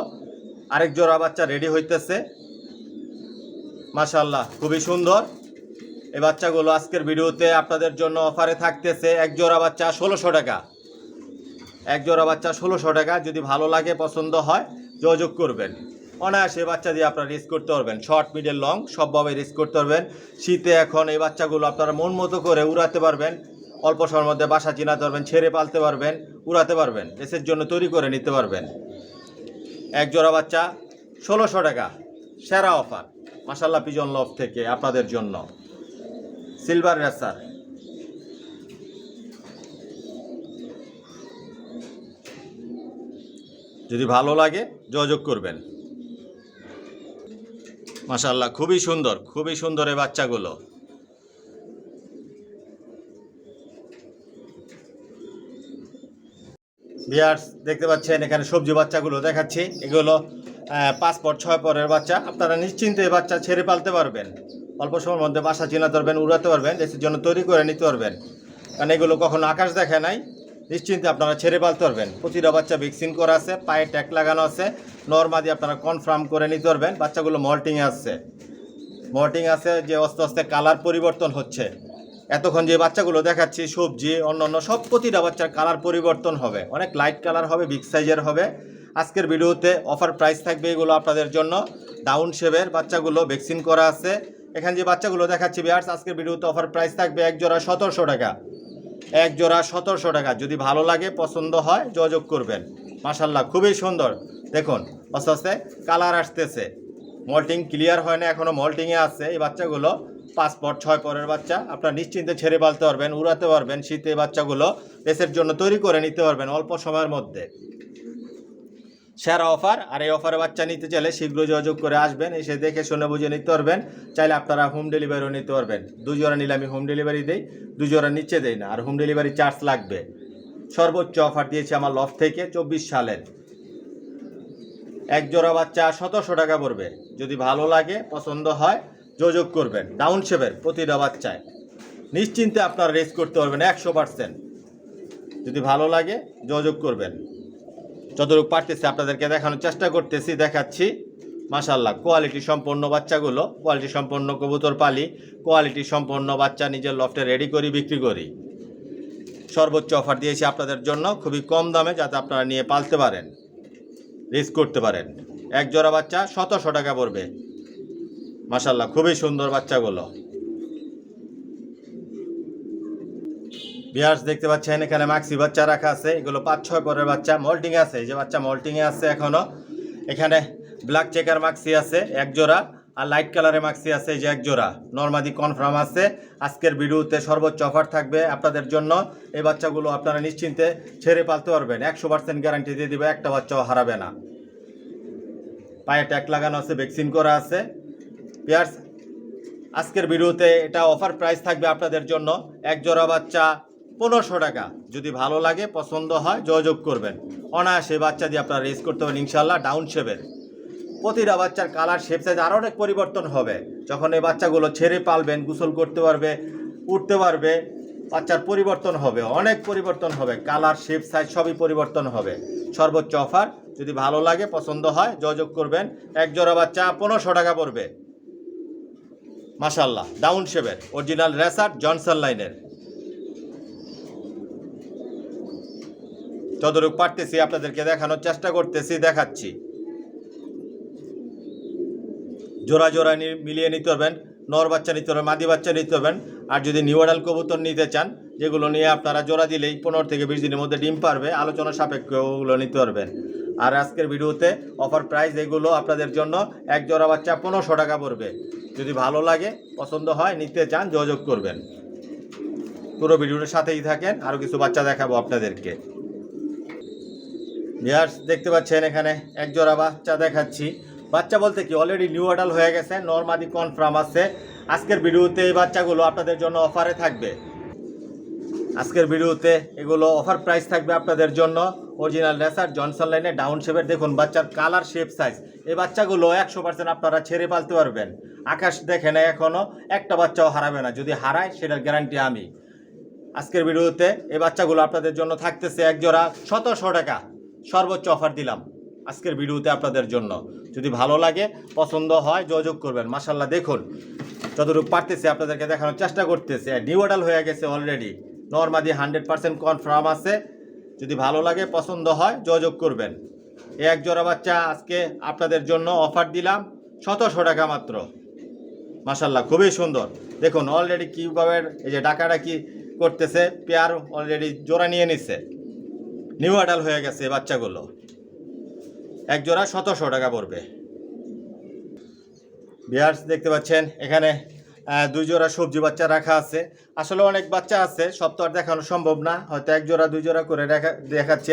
আরেক জোড়া বাচ্চা রেডি হইতেছে, মাশাআল্লাহ খুবই সুন্দর। এই বাচ্চাগুলো আজকের ভিডিওতে আপনাদের জন্য অফারে থাকতেছে এক জোড়া বাচ্চা 1600 টাকা। এক জোড়া বাচ্চা 1600 টাকা। যদি ভালো লাগে পছন্দ হয় যোগাযোগ করবেন। অনায়াসে বাচ্চা দিয়ে আপনারা রেস করতে পারবেন, শর্ট মিডল লং সবভাবে রেস করতে পারবেন। শীতে এখন এই বাচ্চাগুলো আপনারা মন মতো করে উড়াতে পারবেন, অল্প সময়ের মধ্যে বাসা চিনাতে পারবেন, ছেড়ে পালতে পারবেন, উড়াতে পারবেন, রেসের জন্য তৈরি করে নিতে পারবেন। এক জোড়া বাচ্চা 1600 টাকা, সেরা অফার মাশাআল্লাহ পিজন লফট থেকে আপনাদের জন্য। সিলভার রেসার, যদি ভালো লাগে যোগাযোগ করবেন। মাশাআল্লাহ খুবই সুন্দর, খুবই সুন্দর এই বাচ্চাগুলো। ভিউয়ার্স দেখতে পাচ্ছেন এখানে সবজি বাচ্চাগুলো দেখাচ্ছি। এগুলো 5 পর 6 পরের বাচ্চা। আপনারা নিশ্চিন্তে এই বাচ্চা ছেড়ে পালতে পারবেন, অল্প সময়ের মধ্যে বাসা চিনাতে পারবেন, উড়াতে পারবেন, এর জন্য তৈরি করে নিতে পারবেন। কারণ এগুলো কখনো আকাশ দেখে নাই, নিশ্চিন্তে আপনারা ছেড়ে পালতে পারবেন। প্রতিটা বাচ্চা ভ্যাকসিন করা আছে, পায়ে ট্যাগ লাগানো আছে, নরমাদি আপনারা কনফার্ম করে নিতে পারবেন। বাচ্চাগুলো মল্টিংয়ে আছে, যে আস্তে আস্তে কালার পরিবর্তন হচ্ছে। এতক্ষণ যে বাচ্চাগুলো দেখাচ্ছি সবজি অন্যান্য সব প্রতিটা বাচ্চার কালার পরিবর্তন হবে, অনেক লাইট কালার হবে, বিগ সাইজের হবে। আজকের ভিডিওতে অফার প্রাইস থাকবে এগুলো আপনাদের জন্য। ডাউন শেপের বাচ্চাগুলো ভ্যাকসিন করা আছে। এখানে যে বাচ্চাগুলো দেখাচ্ছি ভিউয়ার্স, আজকের ভিডিওতে অফার প্রাইস থাকবে এক জোড়া 1700 টাকা। এক জোড়া 1700 টাকা। যদি ভালো লাগে পছন্দ হয় যোগাযোগ করবেন। মাশাআল্লাহ খুবই সুন্দর। দেখুন আস্তে আস্তে কালার আসতেছে, মল্টিং ক্লিয়ার হয় না, এখনও মল্টিংয়ে আছে। এই বাচ্চাগুলো 5 পর 6 পরের বাচ্চা। আপনারা নিশ্চিন্তে ছেড়ে পালতে পারবেন, উড়াতে পারবেন। শীতে বাচ্চাগুলো রেসের জন্য তৈরি করে নিতে পারবেন অল্প সময়ের মধ্যে। সেরা অফার। আর এই অফারে বাচ্চা নিতে চাইলে শীঘ্র যোগাযোগ করে আসবেন, এসে দেখে শুনে বুঝে নিতে পারবেন। চাইলে আপনারা হোম ডেলিভারিও নিতে পারবেন। 2 জোড়া নিলে আমি হোম ডেলিভারি দিই, 2 জোড়া নিচে দেই না, আর হোম ডেলিভারি চার্জ লাগবে। সর্বোচ্চ অফার দিয়েছি আমার লফট থেকে 24 সালের। এক জোড়া বাচ্চা 1700 টাকা পড়বে। যদি ভালো লাগে পছন্দ হয় যোগাযোগ করবেন। ডাউন শেপের প্রতিটা বাচ্চায় নিশ্চিন্তে আপনারা রেস করতে পারবেন 100%। যদি ভালো লাগে যোগাযোগ করবেন। যতটুকু পারতেছি আপনাদেরকে দেখানোর চেষ্টা করতেছি, দেখাচ্ছি। মাশাআল্লাহ কোয়ালিটি সম্পন্ন বাচ্চাগুলো, কোয়ালিটি সম্পন্ন কবুতর পালি, কোয়ালিটি সম্পন্ন বাচ্চা নিজের লফটে রেডি করি, বিক্রি করি। সর্বোচ্চ অফার দিয়েছি আপনাদের জন্য খুবই কম দামে, যাতে আপনারা নিয়ে পালতে পারেন, রেস করতে পারেন। এক জোড়া বাচ্চা 1700 টাকা পড়বে। মাশাআল্লাহ খুবই সুন্দর বাচ্চাগুলো। ভিউয়ার্স দেখতে পাচ্ছেন এখানে মাক্সি বাচ্চা রাখা আছে। এগুলো 5-6 পরের বাচ্চা, মল্টিংয়ে আছে। এই যে বাচ্চা মল্টিংয়ে আছে এখনও। এখানে ব্ল্যাক চেকার মাক্সি আছে এক জোড়া, আর লাইট কালারের মাক্সি আছে এই যে এক জোড়া। নরমাদি কনফার্ম আছে। আজকের ভিডিওতে সর্বোচ্চ অফার থাকবে আপনাদের জন্য। এই বাচ্চাগুলো আপনারা নিশ্চিন্তে ছেড়ে পালতে পারবেন, 100% গ্যারান্টি দিয়ে দিবে, একটা বাচ্চাও হারাবে না। পায়ে ট্যাগ লাগানো আছে, ভ্যাকসিন করা আছে। ভিউয়ার্স আজকের ভিডিওতে এটা অফার প্রাইস থাকবে আপনাদের জন্য এক জোড়া বাচ্চা 1500 টাকা। যদি ভালো লাগে পছন্দ হয় যোগাযোগ করবেন। অনায়াসে বাচ্চা দিয়ে আপনারা রেস করতে পারেন ইনশাআল্লাহ। ডাউন শেপের প্রতিটা বাচ্চার কালার শেপ সাইজ আরও অনেক পরিবর্তন হবে। যখন এই বাচ্চাগুলো ছেড়ে পালবেন, গোসল করতে পারবে, উঠতে পারবে, বাচ্চার পরিবর্তন হবে, অনেক পরিবর্তন হবে, কালার শেপ সাইজ সবই পরিবর্তন হবে। সর্বোচ্চ অফার। যদি ভালো লাগে পছন্দ হয় যোগাযোগ করবেন। এক জোড়া বাচ্চা 1500 টাকা পড়বে। মাশাআল্লাহ ডাউন শেপের অরিজিনাল রেসার জনসন লাইনের। যতটুকু পারতেছি আপনাদেরকে দেখানোর চেষ্টা করতেছি, দেখাচ্ছি। জোড়া জোড়া মিলিয়ে নিতে পারবেন, নর বাচ্চা নিতে পারবেন, মাদি বাচ্চা নিতে পারবেন। আর যদি নিউ অ্যাডাল্ট কবুতর নিতে চান, যেগুলো নিয়ে আপনারা জোড়া দিলেই 15 থেকে 20 দিনের মধ্যে ডিম পারবে, আলোচনা সাপেক্ষে ওগুলো নিতে পারবেন। আর আজকের ভিডিওতে অফার প্রাইস এগুলো আপনাদের জন্য এক জোড়া বাচ্চা 1500 টাকা পড়বে। যদি ভালো লাগে পছন্দ হয় নিতে চান যোগাযোগ করবেন। পুরো ভিডিওটার সাথেই থাকেন, আরও কিছু বাচ্চা দেখাবো আপনাদেরকে। ভিউয়ার্স দেখতে পাচ্ছেন এখানে এক জোড়া বাচ্চা দেখাচ্ছি। বাচ্চা বলতে কি অলরেডি নিউ অ্যাডাল্ট হয়ে গেছে, নরমাদি কনফার্ম আছে। আজকের ভিডিওতে এই বাচ্চাগুলো আপনাদের জন্য অফারে থাকবে। আজকের ভিডিওতে এগুলো অফার প্রাইস থাকবে আপনাদের জন্য অরিজিনাল রেসার জনসন লাইনে ডাউন শেপের। দেখুন বাচ্চার কালার শেপ সাইজ। এই বাচ্চাগুলো 100% আপনারা ছেড়ে পালতে পারবেন। আকাশ দেখে না এখনও, একটা বাচ্চাও হারাবে না। যদি হারায় সেটার গ্যারান্টি আমি। আজকের ভিডিওতে এই বাচ্চাগুলো আপনাদের জন্য থাকতেছে এক জোড়া 1700 টাকা। সর্বোচ্চ অফার দিলাম। আজকের ভিডিওতে আপনাদের জন্য। যদি ভালো লাগে, পছন্দ হয়, যোগাযোগ করবেন। মাশাল্লাহ দেখুন, যতটুকু পারতেছে আপনাদেরকে দেখানোর চেষ্টা করতেছে। নিউ অর্ডার হয়ে গেছে অলরেডি, নরমাদি 100% কনফার্ম আছে। যদি ভালো লাগে, পছন্দ হয়, যোগাযোগ করবেন। এই এক জোড়া বাচ্চা আজকে আপনাদের জন্য অফার দিলাম 1700 টাকা মাত্র। মাশাল্লাহ খুবই সুন্দর। দেখুন অলরেডি কীভাবে এই যে ডাকাডাকি করতেছে, পেয়ার অলরেডি জোড়া নিয়ে নিচ্ছে। নিউ অ্যাডাল হয়ে গেছে এই বাচ্চাগুলো। এক জোড়া 1700 টাকা পড়বে। বিয়ার্স দেখতে পাচ্ছেন এখানে 2 জোড়া সবজি বাচ্চা রাখা আছে। আসলে অনেক বাচ্চা আছে, সব তো আর দেখানো সম্ভব না, হয়তো 1 জোড়া 2 জোড়া করে দেখাচ্ছি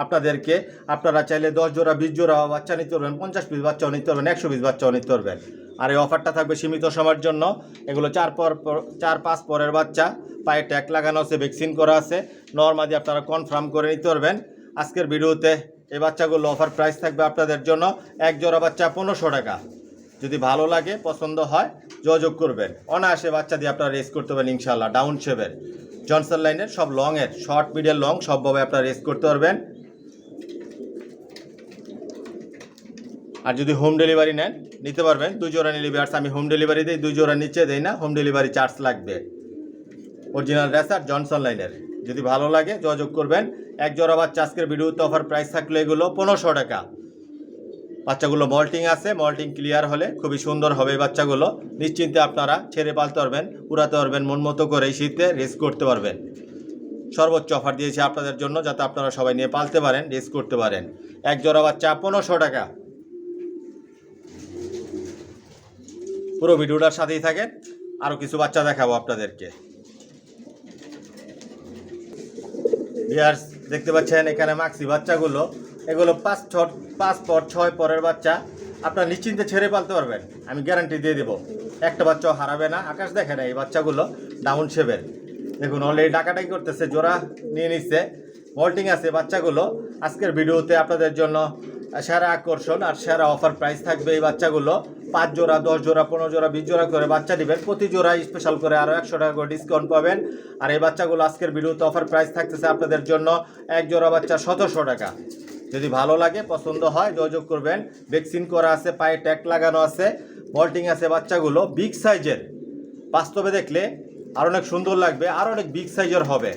আপনাদেরকে। আপনারা চাইলে 10 জোড়া 20 জোড়া বাচ্চা নিতে পারবেন, 50 পিস বাচ্চাও নিতে পারবেন, 100 পিস বাচ্চাও নিতে পারবেন। আর এই অফারটা থাকবে সীমিত সময়ের জন্য। এগুলো 4-5 পরের বাচ্চা, পায়ে ট্যাগ লাগানো আছে, ভ্যাকসিন করা আছে। নরমালি আপনারা কনফার্ম করে নিতে পারবেন। আজকের ভিডিওতে এই বাচ্চাগুলো অফার প্রাইস থাকবে আপনাদের জন্য 1 জোড়া বাচ্চা 1500 টাকা। যদি ভালো লাগে, পছন্দ হয়, যোগাযোগ করবেন। অনায়াসে বাচ্চা দিয়ে আপনারা রেস করতে পারবেন ইনশাল্লাহ। ডাউন শেপের জনসন লাইনের সব লংয়ের, শর্ট মিডিয়াম লং সবভাবে আপনারা রেস করতে পারবেন। আর যদি হোম ডেলিভারি নেন, নিতে পারবেন। 2 জোড়া নিলে বিয়ার্স আমি হোম ডেলিভারি দিই, 2 জোড়া নিচে দেই না, হোম ডেলিভারি চার্জ লাগবে। অরিজিনাল রেসার জনসন লাইনের। যদি ভালো লাগে, যোগাযোগ করবেন। 1 জোড়া বাচ্চা আজকের ভিডিওতে অফার প্রাইস থাকলে এগুলো 1500 টাকা। বাচ্চাগুলো মল্টিং আছে, মল্টিং ক্লিয়ার হলে খুবই সুন্দর হবে। বাচ্চাগুলো নিশ্চিন্তে আপনারা ছেড়ে পালতে পারবেন, উড়াতে পারবেন, মন মতো করে এই শীতে রেস করতে পারবেন। সর্বোচ্চ অফার দিয়েছি আপনাদের জন্য, যাতে আপনারা সবাই নিয়ে পালতে পারেন, রেস করতে পারেন। 1 জোড়া বাচ্চা 1500 টাকা। পুরো ভিডিওটার সাথেই থাকেন, আরও কিছু বাচ্চা দেখাবো আপনাদেরকে। ভিউয়ার্স দেখতে পাচ্ছেন এখানে মাক্সি বাচ্চাগুলো, এগুলো 5 পর 6 পরের বাচ্চা। আপনারা নিশ্চিন্তে ছেড়ে পালতে পারবেন, আমি গ্যারান্টি দিয়ে দেবো। একটা বাচ্চাও হারাবে না। আকাশ দেখে না এই বাচ্চাগুলো ডাউন শেপের। দেখুন অলরেডি ডাকাটাই করতেছে, জোড়া নিয়ে নিচ্ছে, মল্টিং আছে বাচ্চাগুলো। আজকের ভিডিওতে আপনাদের জন্য সেরা আকর্ষণ আর সেরা অফার প্রাইস থাকবে। এই বাচ্চাগুলো 5 জোড়া 10 জোড়া 15 জোড়া 20 জোড়া করে বাচ্চা নেবেন, প্রতি জোড়া স্পেশাল করে আরও 100 টাকা করে ডিসকাউন্ট পাবেন। আর এই বাচ্চাগুলো আজকের ভিডিওতে অফার প্রাইস থাকতেছে আপনাদের জন্য 1 জোড়া বাচ্চা 1700 টাকা। যদি ভালো লাগে, পছন্দ হয়, যোগাযোগ করবেন। ভ্যাকসিন করা আছে, পায়ে ট্যাগ লাগানো আছে, মল্টিং আছে বাচ্চাগুলো। বিগ সাইজের, বাস্তবে দেখলে আর অনেক সুন্দর লাগবে, আর অনেক বিগ সাইজের হবে।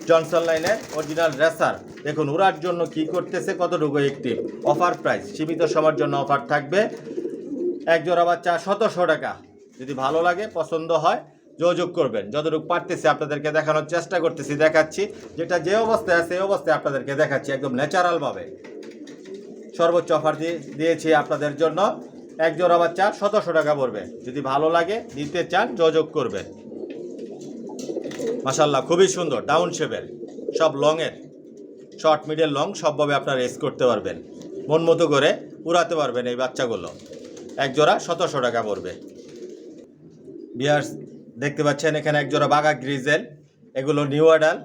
জনসন লাইনের অরিজিনাল রেসার। দেখুন উড়ার জন্য কি করতেছে, কতটুকু অ্যাক্টিভ। অফার প্রাইস সীমিত সময়ের জন্য অফার থাকবে। 1 জোড়া বাচ্চা 1700 টাকা। যদি ভালো লাগে, পছন্দ হয়, যোগাযোগ করবেন। যতটুকু পারতেছি আপনাদেরকে দেখানোর চেষ্টা করতেছি, দেখাচ্ছি। যেটা যে অবস্থায় আছে এই অবস্থায় আপনাদেরকে দেখাচ্ছি, একদম ন্যাচারালভাবে। সর্বোচ্চ অফার দিয়েছি আপনাদের জন্য। 1 জোড়া বাচ্চা 1700 টাকা পড়বে। যদি ভালো লাগে, নিতে চান, যোগাযোগ করবেন। মাশাল্লাহ খুবই সুন্দর, ডাউন শেপের, সব লংয়ের, শর্ট মিডিয়াম লং সবভাবে আপনারা রেস করতে পারবেন, মন মতো করে উড়াতে পারবেন এই বাচ্চাগুলো। 1 জোড়া 1700 টাকা পড়বে। বিয়ার্স দেখতে পাচ্ছেন এখানে 1 জোড়া বাঘা গ্রিজেল, এগুলো নিউ অ্যাডাল,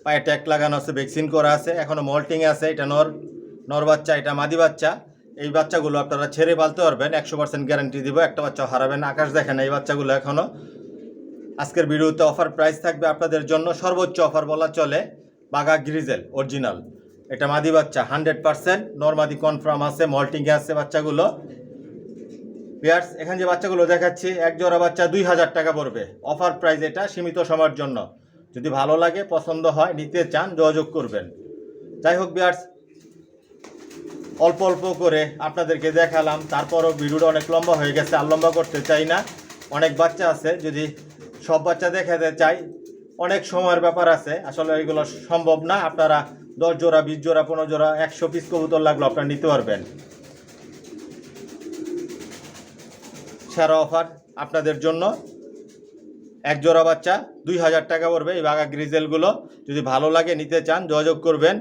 পায়ে ট্যাগ লাগানো আছে, ভ্যাকসিন করা আছে, এখনও মল্টিং আছে। এটা নর বাচ্চা, এটা মাদি বাচ্চা। এই বাচ্চাগুলো আপনারা ছেড়ে পালতে পারবেন, 100% গ্যারান্টি দিব, একটা বাচ্চাও হারাবেন। আকাশ দেখেন এই বাচ্চাগুলো এখনও। আজকের ভিডিওতে অফার প্রাইস থাকবে আপনাদের জন্য, সর্বোচ্চ অফার বলা চলে। বাঘা গ্রিজেল অরিজিনাল, এটা মাদি বাচ্চা 100% নরমাদি কনফার্ম আছে, মল্টিংয়ে আছে বাচ্চাগুলো। ভিউয়ার্স এখানে যে বাচ্চাগুলো দেখাচ্ছি, 1 জোড়া বাচ্চা 2000 টাকা পড়বে। অফার প্রাইস এটা, সীমিত সময়ের জন্য। যদি ভালো লাগে, পছন্দ হয়, নিতে চান, যোগাযোগ করবেন। যাই হোক ভিউয়ার্স, অল্প অল্প করে আপনাদেরকে দেখালাম, তারপরও ভিডিওটা অনেক লম্বা হয়ে গেছে, আর লম্বা করতে চাই না। অনেক বাচ্চা আছে, যদি সব বাচ্চা দেখাতে চাই অনেক সময়ের ব্যাপার আছে, আসলে এগুলো সম্ভব না। আপনারা 10 জোড়া 20 জোড়া 15 জোড়া 100 পিস কবুতর লাগলো আপনারা নিতে পারবেন। সেরা অফার আপনাদের জন্য, 1 জোড়া বাচ্চা 2000 টাকা পড়বে এই বাঘা গ্রিজেলগুলো। যদি ভালো লাগে, নিতে চান, যোগাযোগ করবেন।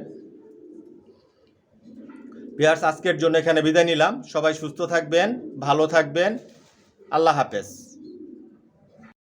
ভিউয়ার্স আজকের জন্য এখানে বিদায় নিলাম। সবাই সুস্থ থাকবেন, ভালো থাকবেন। আল্লাহ হাফেজ।